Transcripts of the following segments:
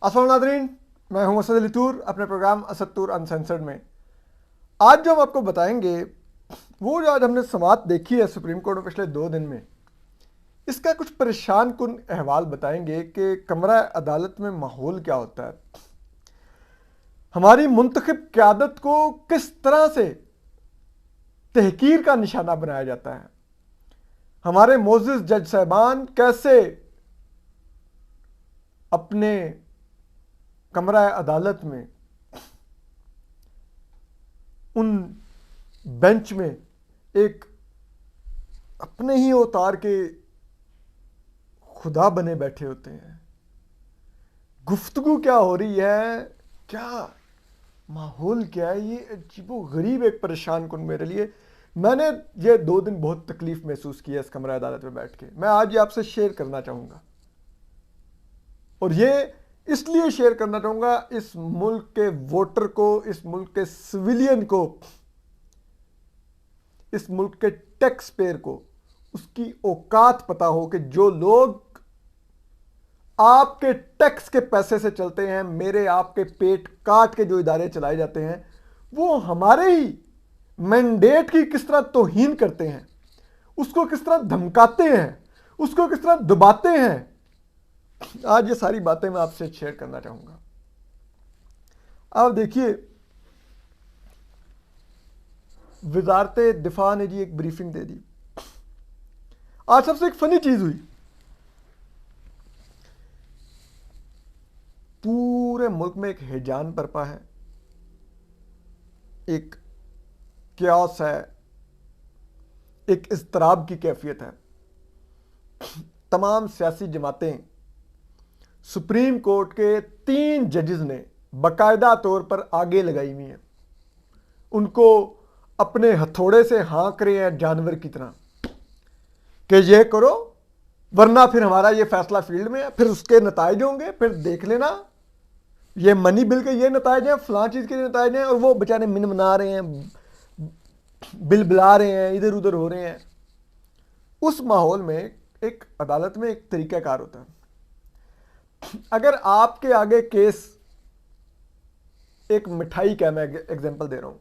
अस्सलाम नाज़रीन, मैं हूं असद अली तूर अपने प्रोग्राम असद तूर अनसेंसर्ड में। आज जो हम आपको बताएंगे वो जो आज हमने समाअत देखी है सुप्रीम कोर्ट में पिछले 2 दिन में, इसका कुछ परेशान कुन अहवाल बताएंगे कि कमरा अदालत में माहौल क्या होता है, हमारी मुंतखब क़यादत को किस तरह से तहकीर का निशाना बनाया जाता है, हमारे मोअज़्ज़िज़ जज साहबान कैसे अपने कमरा अदालत में उन बेंच में एक अपने ही अवतार के खुदा बने बैठे होते हैं। गुफ्तगू क्या हो रही है, क्या माहौल क्या है, ये अजीबो गरीब एक परेशान कुन मेरे लिए। मैंने ये 2 दिन बहुत तकलीफ महसूस की है इस कमरा अदालत में बैठ के। मैं आज ये आपसे शेयर करना चाहूँगा, और ये इसलिए शेयर करना चाहूँगा इस मुल्क के वोटर को, इस मुल्क के सिविलियन को, इस मुल्क के टैक्स पेयर को उसकी औकात पता हो कि जो लोग आपके टैक्स के पैसे से चलते हैं, मेरे आपके पेट काट के जो इदारे चलाए जाते हैं, वो हमारे ही मैंडेट की किस तरह तौहीन करते हैं, उसको किस तरह धमकाते हैं, उसको किस तरह दबाते हैं। आज ये सारी बातें मैं आपसे शेयर करना चाहूंगा। आप देखिए, वजारत दिफा ने जी एक ब्रीफिंग दे दी। आज सबसे एक फनी चीज हुई, पूरे मुल्क में एक हिजान बरपा है, एक क्यास है, एक इज़्तिराब की कैफियत है। तमाम सियासी जमातें सुप्रीम कोर्ट के 3 जजेस ने बाकायदा तौर पर आगे लगाई हुई हैं, उनको अपने हथौड़े से हाँक रहे हैं जानवर की तरह कि ये करो वरना फिर हमारा ये फैसला फील्ड में है, फिर उसके नताइज होंगे, फिर देख लेना, ये मनी बिल के ये नताइज हैं, फलां चीज़ के नताइज हैं। और वो बेचारे मिनमना रहे हैं, बिल बिला रहे हैं, इधर उधर हो रहे हैं। उस माहौल में एक अदालत में एक तरीक़ाकार होता है। अगर आपके आगे केस, एक मिठाई का मैं एग्जांपल दे रहा हूं,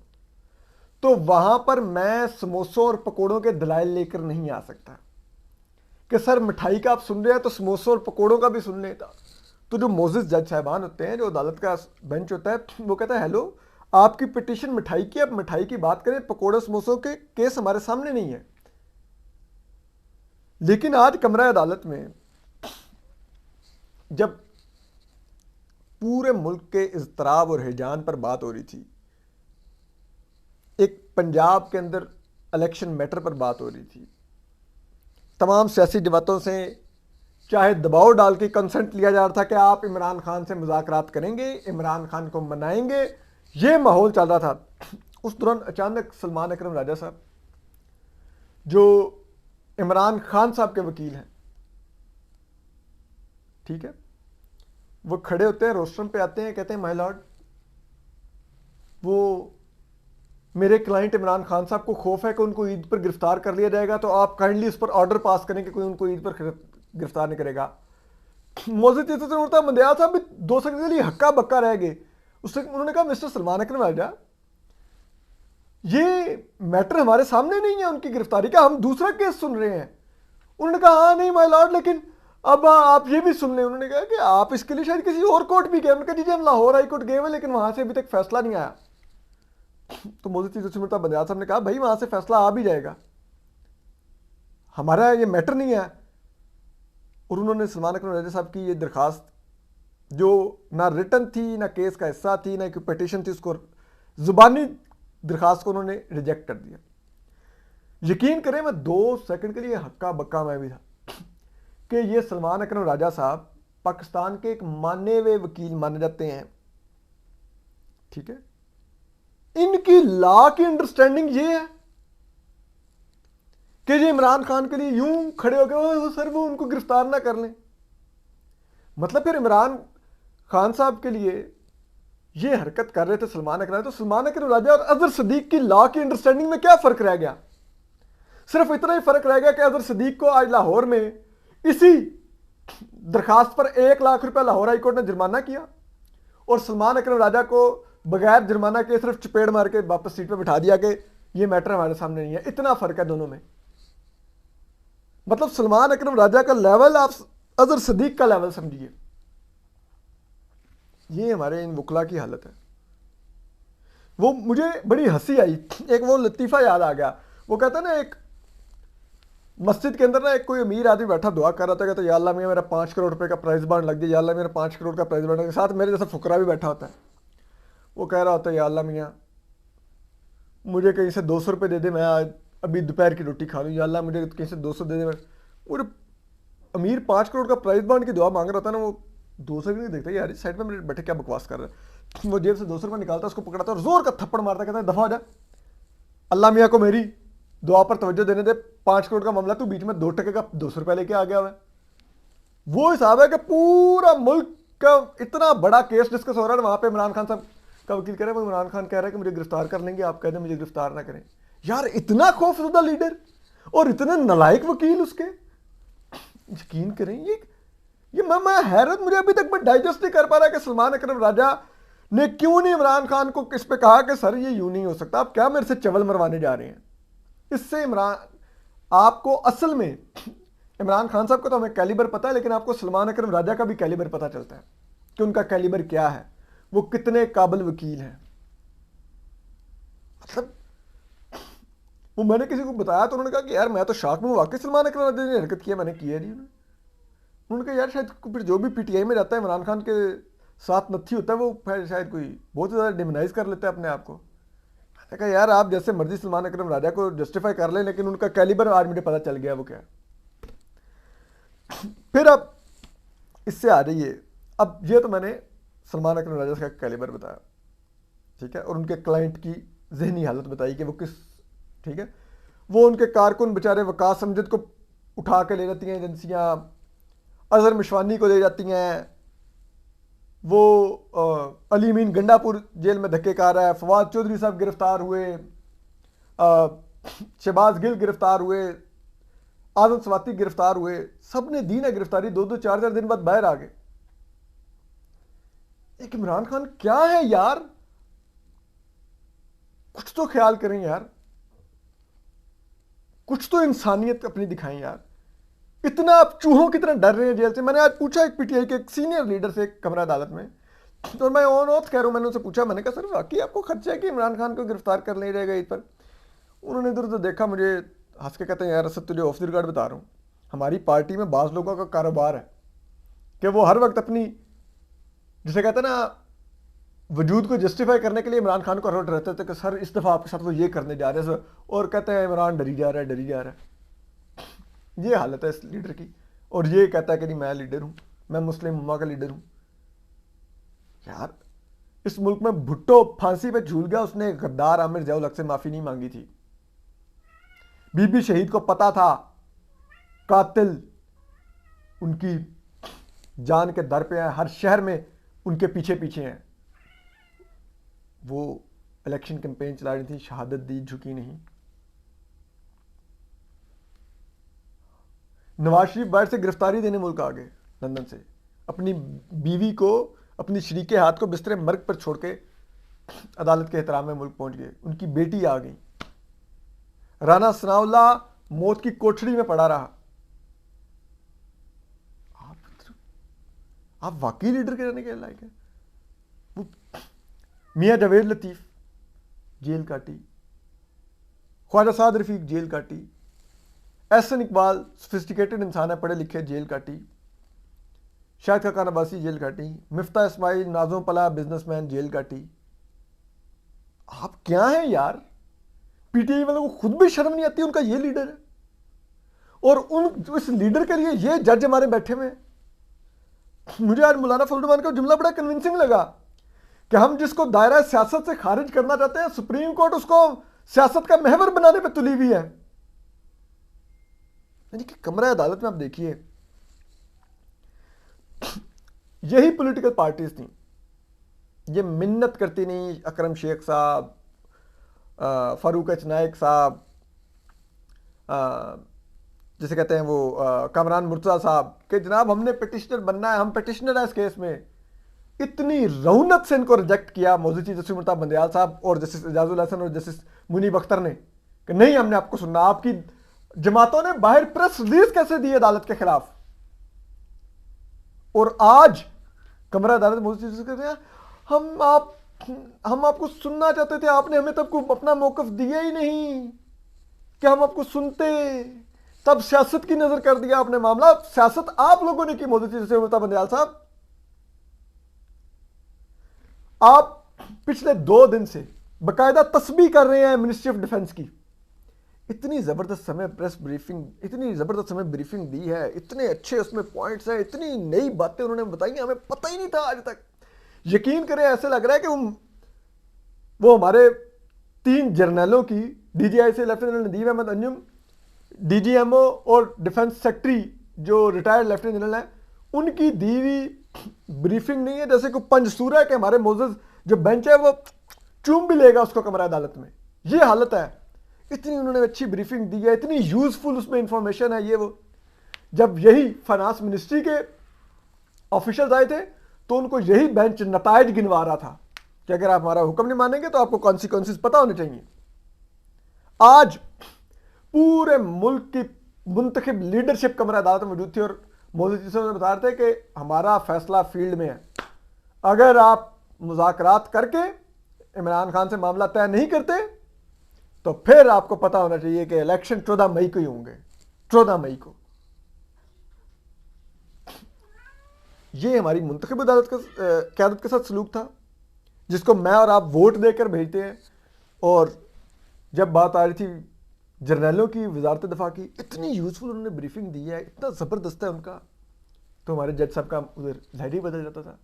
तो वहां पर मैं समोसों और पकोड़ों के दलाइल लेकर नहीं आ सकता कि सर मिठाई का आप सुन रहे हैं तो समोसों और पकोड़ों का भी सुन लेता। तो जो मोअज़्ज़िज़ जज साहबान होते हैं, जो अदालत का बेंच होता है, वो कहता है हेलो, आपकी पिटीशन मिठाई की, आप मिठाई की बात करें, पकोड़े समोसों के केस हमारे सामने नहीं है। लेकिन आज कमरा अदालत में जब पूरे मुल्क के इज़्तिराब और हिजान पर बात हो रही थी, एक पंजाब के अंदर इलेक्शन मैटर पर बात हो रही थी, तमाम सियासी जमातों से चाहे दबाव डाल के कंसेंट लिया जा रहा था कि आप इमरान खान से मुज़ाकरात करेंगे, इमरान खान को मनाएंगे, ये माहौल चल रहा था। उस दौरान अचानक सलमान अकरम राजा साहब, जो इमरान खान साहब के वकील हैं, ठीक है, वो खड़े होते हैं, रोस्ट्रम पे आते हैं, कहते हैं माय लॉर्ड, वो मेरे क्लाइंट इमरान खान साहब को खौफ है कि उनको ईद पर गिरफ्तार कर लिया जाएगा, तो आप काइंडली उस पर ऑर्डर पास करें कि कोई उनको ईद पर गिरफ्तार नहीं करेगा। मोअज़्ज़िज़ मंदियाल साहब भी 2 सेकंड के लिए हक्का बक्का रह गए। उससे उन्होंने कहा मिस्टर सलमान अकरम राजा, ये मैटर हमारे सामने नहीं है उनकी गिरफ्तारी का, हम दूसरा केस सुन रहे हैं। उन्होंने कहा हाँ नहीं माय लॉर्ड, लेकिन अब आप ये भी सुन लें। उन्होंने कहा कि आप इसके लिए शायद किसी और कोर्ट भी गए। उन्होंने कहा जी हम लाहौर हाई कोर्ट गए हुए, लेकिन वहां से अभी तक फैसला नहीं आया। तो मोअज़्ज़िज़ बंदियाल साहब ने कहा भाई वहां से फैसला आ भी जाएगा, हमारा ये मैटर नहीं है। और उन्होंने सलमान अकरम राजा साहब की ये दरखास्त, जो ना रिटन थी, ना केस का हिस्सा थी, ना कोई पिटीशन थी, उसको जुबानी दरखास्त को उन्होंने रिजेक्ट कर दिया। यकीन करें, मैं 2 सेकंड के लिए हक्का बक्का मैं भी था कि ये सलमान अकरम राजा साहब पाकिस्तान के एक माने हुए वकील माने जाते हैं, ठीक है, इनकी लॉ की अंडरस्टैंडिंग ये है कि ये इमरान खान के लिए यूं खड़े हो गए सर वो उनको गिरफ्तार ना कर लें। मतलब फिर इमरान खान साहब के लिए ये हरकत कर रहे थे सलमान अकरम, तो सलमान अकरम राजा और अजहर सदीक की लॉ की अंडरस्टैंडिंग में क्या फर्क रह गया? सिर्फ इतना ही फर्क रह गया कि अजहर सदीक को आज लाहौर में इसी दरखास्त पर 1 लाख रुपया लाहौर हाईकोर्ट ने जुर्माना किया और सलमान अकरम राजा को बगैर जुर्माना के सिर्फ चपेड़ मार के वापस सीट पर बिठा दिया कि ये मैटर हमारे सामने नहीं है। इतना फर्क है दोनों में। मतलब सलमान अकरम राजा का लेवल आप अजहर सदीक का लेवल समझिए। ये हमारे इन वकला की हालत है। वो मुझे बड़ी हंसी आई, एक वो लतीफ़ा याद आ गया। वो कहता है ना, एक मस्जिद के अंदर ना एक कोई अमीर आदमी बैठा दुआ कर रहा था, कहता या अल्लाह मियां मेरा 5 करोड़ रुपए का प्राइस बॉन्ड लग दिया, या अल्लाह मेरा 5 करोड़ का प्राइस बॉन्ड लग दिया। साथ मेरे जैसा फुकरा भी बैठा होता है। वो कह रहा होता है या अल्लाह मियां मुझे कहीं से 200 रुपये दे दे, मैं आज अभी दोपहर की रोटी खा लूँ, या अल्लाह मुझे कहीं से 200 दे दे। मुझे अमीर 5 करोड़ का प्राइस बॉन्ड की दुआ मांग रहा था ना, वो 200 भी नहीं देखता, यार इस साइड में मेरे बैठे क्या बकवास कर रहा है। वो जेब से 200 रुपये निकालता, उसको पकड़ता और जोर का थप्पड़ मारता, कहता है दफा हो जा, अल्लाह मियाँ को मेरी दुआ पर तवज्जो देने दे। 5 करोड़ का मामला, तू बीच में 2 टके का 200 रुपये लेके आ गया हुआ है। वो हिसाब है कि पूरा मुल्क का इतना बड़ा केस डिस्कस हो रहा है, वहां पे इमरान खान साहब का वकील कह रहे हैं, इमरान खान कह रहा है कि मुझे गिरफ्तार कर लेंगे, आप कह दें मुझे गिरफ्तार ना करें। यार इतना खौफजदा लीडर और इतने नलायक वकील उसके, यकीन करें ये मैं हैरत, मुझे अभी तक मैं डाइजेस्ट नहीं कर पा रहा कि सलमान अकरम राजा ने क्यों नहीं इमरान खान को इस पे कहा कि सर ये यूं नहीं हो सकता, आप क्या मेरे से चवल मरवाने जा रहे हैं। इससे इमरान आपको असल में इमरान खान साहब को तो हमें कैलिबर पता है, लेकिन आपको सलमान अकरम राजा का भी कैलिबर पता चलता है कि उनका कैलिबर क्या है, वो कितने काबिल वकील हैं। मतलब वो मैंने किसी को बताया तो उन्होंने कहा कि यार मैं तो शॉक में हूं, वाकई सलमान अकरम राजा ने हरकत किया, मैंने किया नहीं। उन्होंने कहा यार शायद फिर जो भी पीटीआई में रहता है इमरान खान के साथ नत्थी होता है, वो शायद कोई बहुत ज़्यादा डिमोनाइज कर लेता है अपने आप को। मैंने कहा यार आप जैसे मर्जी सलमान अकरम राजा को जस्टिफाई कर लें, लेकिन उनका कैलिबर आज मुझे पता चल गया वो क्या। फिर अब इससे आ जाइए, अब ये तो मैंने सलमान अकरम राजा का कैलिबर बताया, ठीक है, और उनके क्लाइंट की जहनी हालत बताई कि वो किस, ठीक है, वो उनके कारकुन बेचारे वकास अमजद को उठा के ले जाती हैं एजेंसियां, अजहर मिशवानी को ले जाती हैं, वो अली अमीन गंडापुर जेल में धक्के खा रहा है, फवाद चौधरी साहब गिरफ्तार हुए, शहबाज गिल गिरफ्तार हुए, आजम स्वाति गिरफ्तार हुए, सब ने दी ना गिरफ्तारी, 2-2 4-4 दिन बाद बाहर आ गए। एक इमरान खान क्या है यार, कुछ तो ख्याल करें यार, कुछ तो इंसानियत अपनी दिखाएं यार। इतना आप चूहों की तरह डर रहे हैं जेल से। मैंने आज पूछा एक पीटीआई के एक सीनियर लीडर से कमरा अदालत में, तो मैं ऑन ऑथ कह रहा हूं, मैंने उनसे पूछा, मैंने कहा सर वाकई आपको खर्चा है कि इमरान खान को गिरफ्तार कर नहीं रहेगा ईद पर। उन्होंने इधर उधर देखा, मुझे हंस के कहते हैं यार असद तुझे ऑफ द रिकॉर्ड बता रहा हूँ, हमारी पार्टी में बाज़ लोगों का कारोबार है कि वो हर वक्त अपनी, जिसे कहते हैं ना, वजूद को जस्टिफाई करने के लिए इमरान खान को हर वक्त रहते थे कि सर इस दफ़ा आपके साथ वो ये करने जा रहे हैं सर, और कहते हैं इमरान डरी जा रहा है डरी जा रहा है। ये हालत है इस लीडर की, और ये कहता है कि नहीं मैं लीडर हूँ, मैं मुस्लिम उम्मा का लीडर हूँ। यार इस मुल्क में भुट्टो फांसी पे झूल गया, उसने गद्दार आमिर ज़िया उल हक से माफ़ी नहीं मांगी थी। बीबी शहीद को पता था कातिल उनकी जान के दर पे है, हर शहर में उनके पीछे पीछे हैं। वो इलेक्शन कैंपेन चला रही थी, शहादत दी, झुकी नहीं। नवाज शरीफ बाहर से गिरफ्तारी देने मुल्क आ गए लंदन से, अपनी बीवी को, अपनी शरीके हाथ को बिस्तरे मर्ग पर छोड़ के अदालत के एहतराम में मुल्क पहुंच गए। उनकी बेटी आ गई। राना सनाउल्लाह मौत की कोठरी में पड़ा रहा। आप वाकई लीडर के रहने के लायक है। वो मियां जावेद लतीफ जेल काटी, ख्वाजा साद रफीक जेल काटी, एहसन इकबाल सोफिस्टिकेटेड इंसान है, पढ़े लिखे, जेल काटी, शाहिद खान अब्बासी जेल काटी, मिफ्ता इस्माइल नाज़ों पला बिजनेसमैन जेल काटी। आप क्या हैं यार, पीटीआई वालों को खुद भी शर्म नहीं आती, उनका ये लीडर है, और उन इस लीडर के लिए ये जज हमारे बैठे हुए हैं। मुझे आज मौलाना फजल रहमान का जुमला बड़ा कन्विंसिंग लगा कि हम जिसको दायरा सियासत से खारिज करना चाहते हैं, सुप्रीम कोर्ट उसको सियासत का महवर बनाने पर तुली हुई है। यानी कि कमरा अदालत में आप देखिए, यही पॉलिटिकल पार्टीज थी, ये मिन्नत करती नहीं, अकरम शेख साहब, फारूक एच नायक साहब, जिसे कहते हैं वो कामरान मुर्तज़ा साहब कि जनाब हमने पिटिशनर बनना है, हम पिटिशनर हैं इस केस में, इतनी रौनक से इनको रिजेक्ट किया मौजूद जस्टिस मुर्तज़ा बंदयाल साहब और जस्टिस एजाजुल हसन और जस्टिस मुनीब अख्तर ने कि नहीं हमने आपको सुनना। आपकी जमातों ने बाहर प्रेस रिलीज कैसे दी अदालत के खिलाफ, और आज कमरा अदालत मौजूद कहते हैं हम आपको सुनना चाहते थे, आपने हमें तब को अपना मौकफ दिया ही नहीं कि हम आपको सुनते, तब सियासत की नजर कर दिया आपने मामला। सियासत आप लोगों ने की मौजूद जस्टिस मुर्तज़ा बंदयाल साहब। आप पिछले 2 दिन से बाकायदा तस्बीह कर रहे हैं मिनिस्ट्री ऑफ डिफेंस की, इतनी जबरदस्त समय प्रेस ब्रीफिंग, इतनी जबरदस्त समय ब्रीफिंग दी है, इतने अच्छे उसमें पॉइंट्स हैं, इतनी नई बातें उन्होंने बताई, हमें पता ही नहीं था आज तक। यकीन करें ऐसे लग रहा है कि वो हमारे 3 जर्नलों की, डीजीआई से लेफ्टिनेंट नदीम अहमद अंजुम, डीजीएमओ और डिफेंस सेक्रेटरी जो रिटायर्ड लेफ्टिनेंट जनरल हैं, उनकी दी हुई ब्रीफिंग नहीं है। जैसे कोई पंजसूरा है कि हमारे मोज़ेज़ जो बेंच है वो चूम भी लेगा उसको कमरा अदालत में, ये हालत है। इतनी उन्होंने अच्छी ब्रीफिंग दी है, इतनी यूजफुल उसमें इंफॉर्मेशन है। ये वो जब यही फाइनेंस मिनिस्ट्री के ऑफिशियल्स आए थे तो उनको यही बेंच नतायज गिनवा रहा था कि अगर आप हमारा हुक्म नहीं मानेंगे तो आपको कॉन्सिक्वेंसेस पता होने चाहिए। आज पूरे मुल्क की मुंतखब लीडरशिप कमरा अदालत में मौजूद थी और मौजूद ने बता रहे थे कि हमारा फैसला फील्ड में है, अगर आप मुज़ाकरात करके इमरान खान से मामला तय नहीं करते तो फिर आपको पता होना चाहिए कि इलेक्शन 14 मई को ही होंगे, 14 मई को। ये हमारी मुंतखब अदालत का क़यादत के साथ सलूक था जिसको मैं और आप वोट देकर भेजते हैं। और जब बात आ रही थी जर्नलों की, वजारत दफा की, इतनी यूजफुल उन्होंने ब्रीफिंग दी है, इतना ज़बरदस्त है उनका, तो हमारे जज साहब का उधर जहर ही बदल जाता था।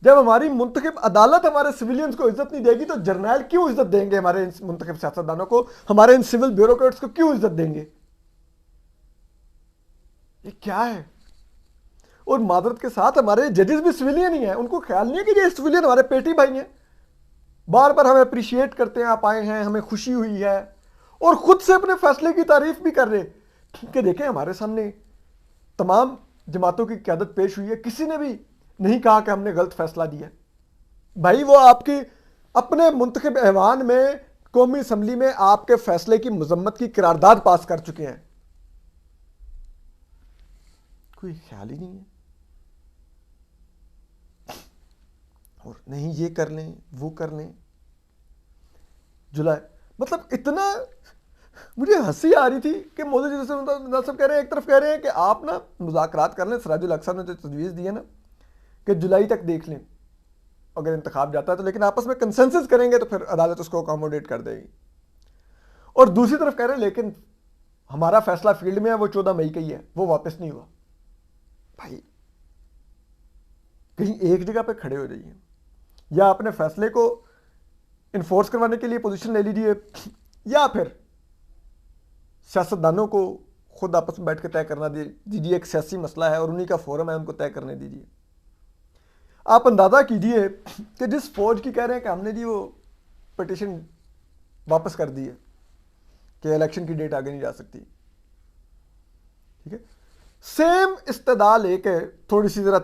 जब हमारी मुंतखब अदालत हमारे सिविलियंस को इज्जत नहीं देगी तो जर्नल क्यों इज्जत देंगे? हमारे मुंतखब सियासतदानों को, हमारे इन सिविल ब्यूरोक्रेट्स को क्यों इज्जत देंगे? ये क्या है? और मादरत के साथ हमारे जजेस भी सिविलियन ही हैं, उनको ख्याल नहीं है कि ये सिविलियन हमारे पेटी भाई हैं। बार बार हमें अप्रिशिएट करते हैं, आप आए हैं, हमें खुशी हुई है, और खुद से अपने फैसले की तारीफ भी कर रहे कि देखें हमारे सामने तमाम जमातों की क़यादत पेश हुई है, किसी ने भी नहीं कहा कि हमने गलत फैसला दिया। भाई वो आपकी अपने मुंतखब ऐवान में, कौमी असम्बली में आपके फैसले की मजम्मत की करारदाद पास कर चुके हैं, कोई ख्याल ही नहीं है। और नहीं ये कर लें, वो कर लें, जुलाई, मतलब इतना मुझे हंसी आ रही थी कि मोदी जी सब कह रहे हैं, एक तरफ कह रहे हैं कि आप ना मुज़ाकरात कर लें, सिराजुल हक साहब ने जो तजवीज़ दी है ना कि जुलाई तक देख लें अगर इंतखाब जाता है तो, लेकिन आपस में कंसेंसस करेंगे तो फिर अदालत उसको अकोमोडेट कर देगी। और दूसरी तरफ कह रहे हैं लेकिन हमारा फैसला फील्ड में है, वो 14 मई का ही है, वो वापस नहीं हुआ। भाई कहीं एक जगह पे खड़े हो जाइए, या अपने फैसले को इन्फोर्स करवाने के लिए पोजीशन ले लीजिए, या फिर सियासतदानों को खुद आपस में बैठ के तय करना दीजिए। एक सियासी मसला है और उन्हीं का फोरम है, उनको तय करने दीजिए। आप अंदाज़ा कीजिए कि जिस फौज की कह रहे हैं कि हमने जी वो पिटीशन वापस कर दी है कि इलेक्शन की डेट आगे नहीं जा सकती, ठीक है, सेम इस्तेदा लेके थोड़ी सी ज़रा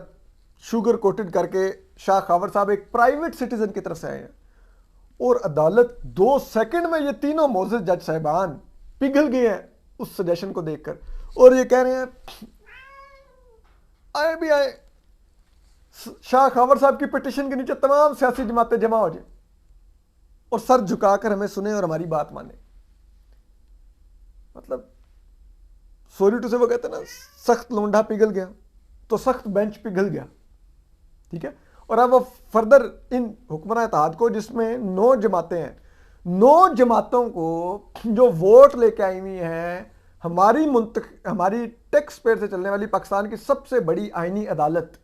शुगर कोटेड करके शाह खावर साहब एक प्राइवेट सिटीजन की तरफ से आए हैं और अदालत 2 सेकंड में ये तीनों मोअज़्ज़ज़ जज साहिबान पिघल गए हैं उस सजेशन को देखकर, और ये कह रहे हैं आए भी आए, शाह खावर साहब की पिटीशन के नीचे तमाम सियासी जमातें जमा हो जाए और सर झुकाकर हमें सुने और हमारी बात माने। मतलब सॉरी टू से वो कहते हैं ना, सख्त लोंढा पिघल गया तो सख्त बेंच पिघल गया, ठीक है। और अब वो फर्दर इन हुक्मरान इत्तेहाद को, जिसमें 9 जमातें हैं, 9 जमातों को जो वोट लेके आई हुई हैं, हमारी टैक्स पेयर से चलने वाली पाकिस्तान की सबसे बड़ी आईनी अदालत,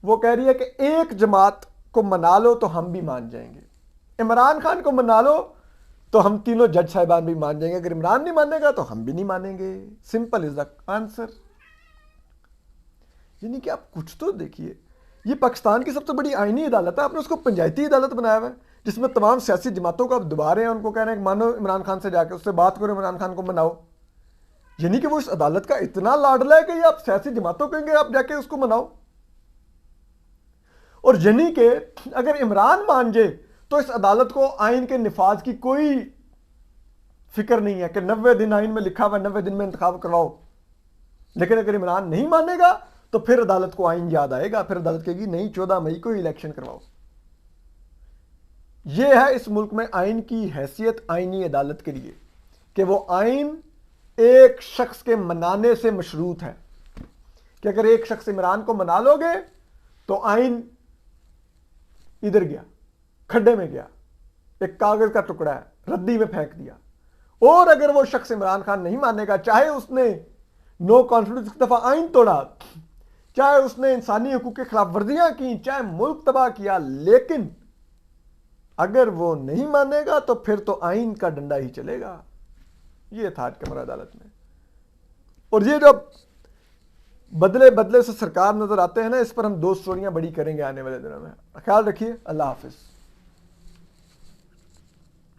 वो कह रही है कि एक जमात को मना लो तो हम भी मान जाएंगे, इमरान खान को मना लो तो हम तीनों जज साहिबान भी मान जाएंगे, अगर इमरान नहीं मानेगा तो हम भी नहीं मानेंगे। Simple is the answer. यानी कि आप कुछ तो देखिए, ये पाकिस्तान की सबसे बड़ी आईनी अदालत है, आपने उसको पंचायती अदालत बनाया हुआ है जिसमें तमाम सियासी जमातों को आप दबा रहे हैं, उनको कह रहे हैं कि मानो इमरान खान से जाके उससे बात करो, इमरान खान को मनाओ। यानी कि वो इस अदालत का इतना लाडला है कि आप सियासी जमातों कहेंगे आप जाके उसको मनाओ। और यानी कि अगर इमरान मान जाए तो इस अदालत को आइन के निफाज की कोई फिक्र नहीं है कि 90 दिन आइन में लिखा हुआ 90 दिन में इंतखाब करवाओ। लेकिन अगर इमरान नहीं मानेगा तो फिर अदालत को आइन याद आएगा, फिर अदालत कहेगी नहीं 14 मई को इलेक्शन करवाओ। यह है इस मुल्क में आइन की हैसियत आइनी अदालत के लिए कि वो आइन एक शख्स के मनाने से मशरूत है कि अगर एक शख्स इमरान को मना लोगे तो आइन इधर गया, खड्डे में गया, एक कागज का टुकड़ा है, रद्दी में फेंक दिया। और अगर वो शख्स इमरान खान नहीं मानेगा, चाहे उसने नो कॉन्फिडेंस की दफा आइन तोड़ा, चाहे उसने इंसानी हकूक की खिलाफ वर्जियां की, चाहे मुल्क तबाह किया, लेकिन अगर वो नहीं मानेगा तो फिर तो आइन का डंडा ही चलेगा। ये था आज कमरा अदालत में। और ये जो बदले बदले से सरकार नजर आते हैं ना, इस पर हम 2 स्टोरियां बड़ी करेंगे आने वाले दिनों में। ख्याल रखिए, अल्लाह हाफिज।